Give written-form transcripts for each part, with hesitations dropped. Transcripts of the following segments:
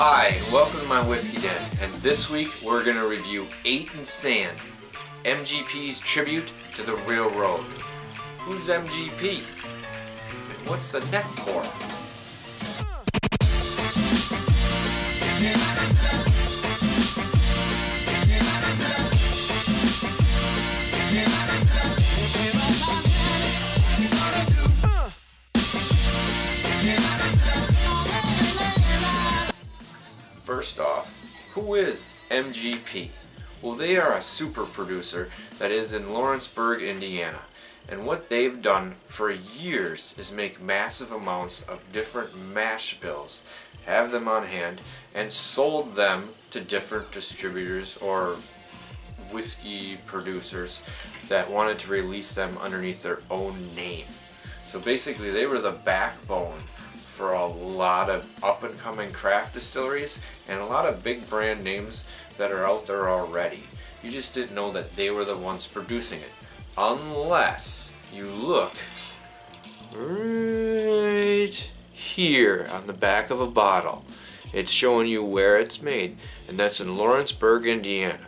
Hi, and welcome to my whiskey den, and this week we're going to review 8 and Sand, MGP's tribute to the railroad. Who's MGP? And what's the neck pour? First off, who is MGP? Well, they are a super producer that is in Lawrenceburg, Indiana. And what they've done for years is make massive amounts of different mash bills, have them on hand, and sold them to different distributors or whiskey producers that wanted to release them underneath their own name. So basically they were the backbone for a lot of up-and-coming craft distilleries and a lot of big brand names that are out there already. You just didn't know that they were the ones producing it. Unless you look right here on the back of a bottle. It's showing you where it's made, and that's in Lawrenceburg, Indiana.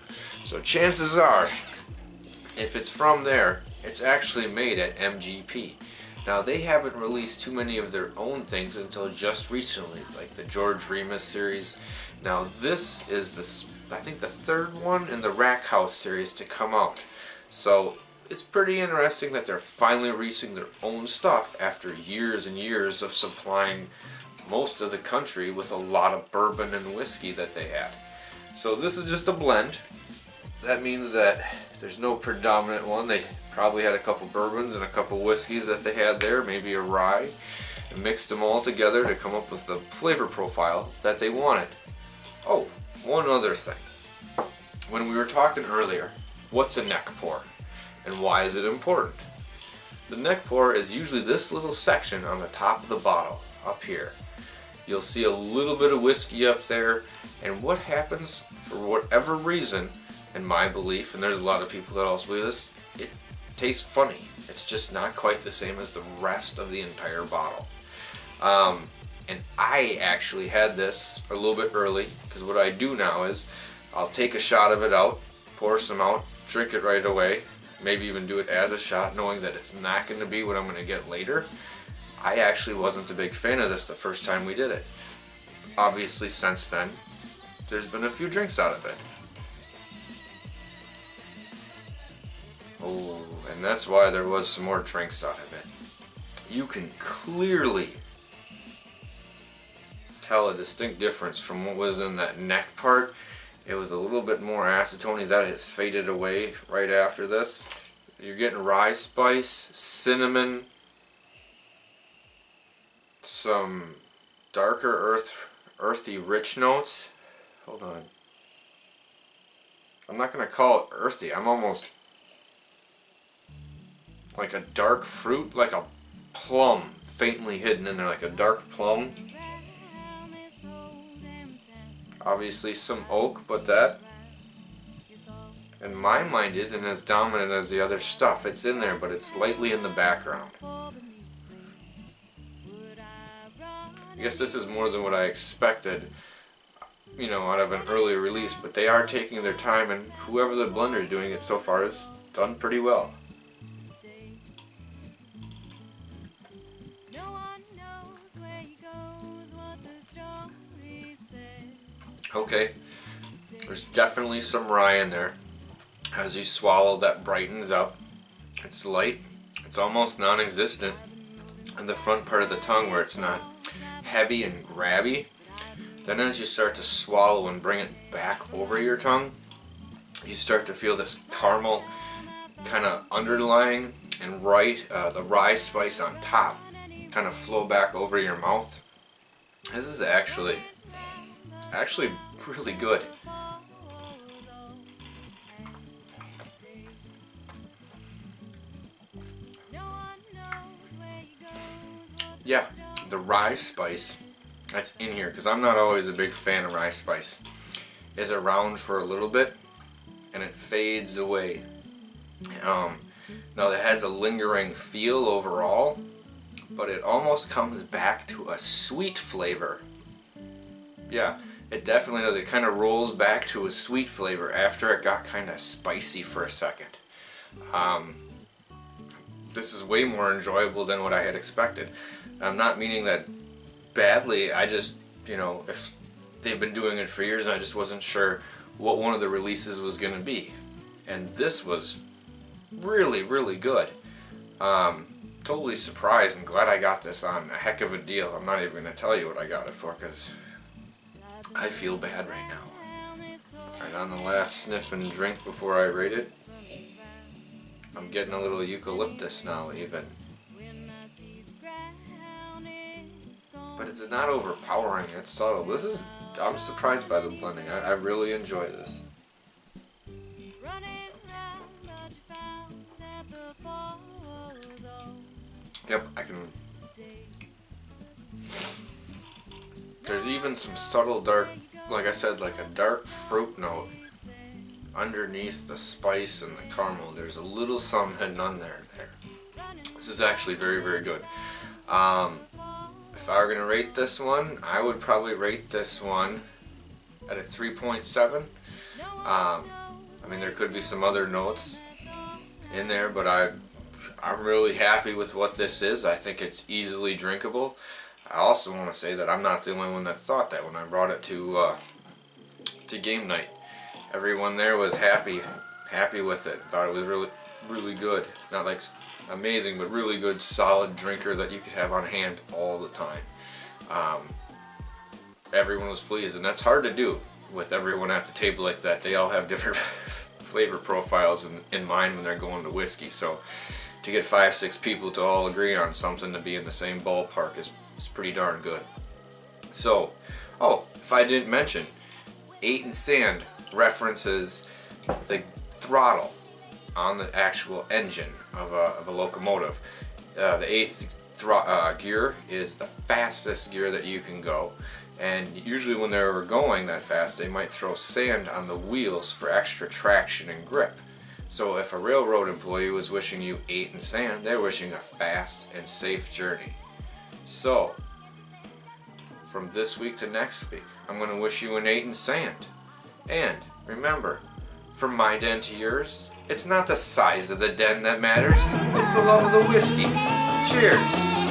So chances are, if it's from there, it's actually made at MGP. Now, they haven't released too many of their own things until just recently, like the George Remus series. Now, this is I think the third one in the Rack House series to come out. So it's pretty interesting that they're finally releasing their own stuff after years and years of supplying most of the country with a lot of bourbon and whiskey that they had. So this is just a blend. That means that there's no predominant one. They probably had a couple bourbons and a couple whiskeys that they had there, maybe a rye, and mixed them all together to come up with the flavor profile that they wanted. Oh, one other thing. When we were talking earlier, what's a neck pour and why is it important? The neck pour is usually this little section on the top of the bottle, up here. You'll see a little bit of whiskey up there, and what happens, for whatever reason, in my belief, and there's a lot of people that also believe this, it tastes funny. It's just not quite the same as the rest of the entire bottle. And I actually had this a little bit early, because what I do now is I'll take a shot of it out, pour some out, drink it right away, maybe even do it as a shot, knowing that it's not going to be what I'm going to get later. I actually wasn't a big fan of this the first time we did it. Obviously, since then, there's been a few drinks out of it. Oh, and that's why there was some more drinks out of it. You can clearly tell a distinct difference from what was in that neck part. It was a little bit more acetone. That has faded away right after this. You're getting rye spice, cinnamon, some darker earthy rich notes. Hold on. I'm not going to call it earthy. I'm almost like a dark fruit, like a plum, faintly hidden in there, like a dark plum. Obviously some oak, but that, in my mind, isn't as dominant as the other stuff. It's in there, but it's lightly in the background. I guess this is more than what I expected, out of an early release, but they are taking their time, and whoever the blender is doing it so far has done pretty well. Okay, there's definitely some rye in there. As you swallow, that brightens up. It's light. It's almost non-existent in the front part of the tongue where it's not heavy and grabby. Then as you start to swallow and bring it back over your tongue, you start to feel this caramel kind of underlying and the rye spice on top kind of flow back over your mouth. This is actually really good. Yeah, the rye spice that's in here, because I'm not always a big fan of rye spice, is around for a little bit and it fades away. Now it has a lingering feel overall, but it almost comes back to a sweet flavor. Yeah, It definitely does. It kind of rolls back to a sweet flavor after it got kind of spicy for a second. This is way more enjoyable than what I had expected. I'm not meaning that badly. I just, if they've been doing it for years and I just wasn't sure what one of the releases was going to be. And this was really, really good. Totally surprised and glad I got this on a heck of a deal. I'm not even going to tell you what I got it for because I feel bad right now. Alright, on the last sniff and drink before I rate it. I'm getting a little eucalyptus now even. But it's not overpowering, it's subtle. I'm surprised by the blending. I really enjoy this. Yep, I can... There's even some subtle dark, like I said, like a dark fruit note underneath the spice and the caramel. There's a little something hidden on there. This is actually very, very good. If I were going to rate this one, I would probably rate this one at a 3.7. I mean, there could be some other notes in there, but I'm really happy with what this is. I think it's easily drinkable. I also want to say that I'm not the only one that thought that when I brought it to game night. Everyone there was happy with it. Thought it was really, really good. Not like amazing, but really good, solid drinker that you could have on hand all the time. Everyone was pleased, and that's hard to do with everyone at the table like that. They all have different flavor profiles in mind when they're going to whiskey. So to get 5-6 people to all agree on something to be in the same ballpark is pretty darn good. So, if I didn't mention, 8 and Sand references the throttle on the actual engine of a locomotive. The 8th gear is the fastest gear that you can go, and usually when they're going that fast they might throw sand on the wheels for extra traction and grip. So if a railroad employee was wishing you 8 and Sand, they're wishing a fast and safe journey. So from this week to next week, I'm going to wish you an 8 and Sand. And remember, from my den to yours, it's not the size of the den that matters, it's the love of the whiskey. Cheers!